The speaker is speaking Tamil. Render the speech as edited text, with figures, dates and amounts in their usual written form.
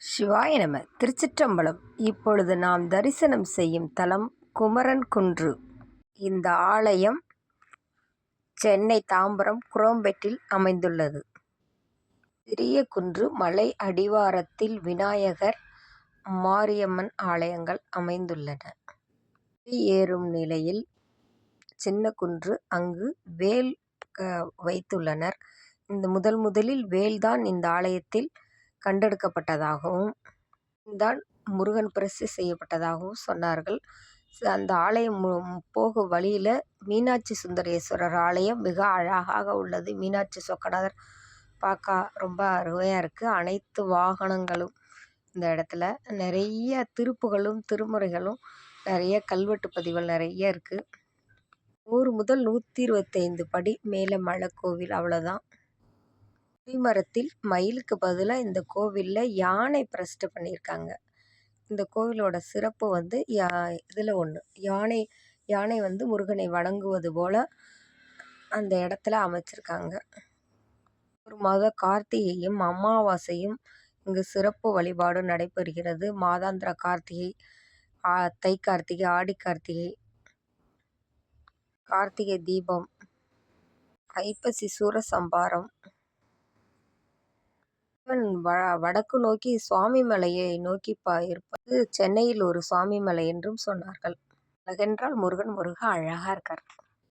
சிவாய நம. திருச்சிற்றம்பலம். இப்பொழுது நாம் தரிசனம் செய்யும் தலம் குமரன் குன்று. இந்த ஆலயம் சென்னை தாம்பரம் குரோம்பேட்டில் அமைந்துள்ளது. சிறிய குன்று மலை அடிவாரத்தில் விநாயகர், மாரியம்மன் ஆலயங்கள் அமைந்துள்ளன. ஏறும் நிலையில் சின்ன குன்று. அங்கு வேல் வைத்துள்ளனர். இந்த முதலில் வேல்தான் இந்த ஆலயத்தில் கண்டெடுக்கப்பட்டதாகவும் தான் முருகன் பிரசித்தி செய்யப்பட்டதாகவும் சொன்னார்கள். அந்த ஆலயம் போகும் வழியில் மீனாட்சி சுந்தரேஸ்வரர் ஆலயம் மிக அழகாக உள்ளது. மீனாட்சி சொக்கநாதர் பார்க்க ரொம்ப அருமையாக இருக்குது. அனைத்து வாகனங்களும் இந்த இடத்துல நிறைய திருப்புகளும் திருமுறைகளும் நிறைய கல்வெட்டு பதிவுகள் நிறைய இருக்குது. 100 முதல் 125 படி மேலே மலை கோவில், அவ்வளோதான். கொடிமரத்தில் மயிலுக்கு பதிலாக இந்த கோவிலில் யானை பிரதிஷ்டை பண்ணியிருக்காங்க. இந்த கோவிலோட சிறப்பு வந்து இதில் ஒன்று, யானை வந்து முருகனை வணங்குவது போல் அந்த இடத்துல அமைச்சிருக்காங்க. ஒரு மாத கார்த்திகையும் அமாவாசையும் இங்கு சிறப்பு வழிபாடு நடைபெறுகிறது. மாதாந்திர கார்த்திகை, தை கார்த்திகை, ஆடி கார்த்திகை, கார்த்திகை தீபம், ஐப்பசி சூரசம்பாரம். வடக்கு நோக்கி சுவாமிமலையை நோக்கி இருப்பது சென்னையில் ஒரு சுவாமிமலை என்றும் சொன்னார்கள். அழகென்றால் முருகன், முருகா அழகா இருக்கார்.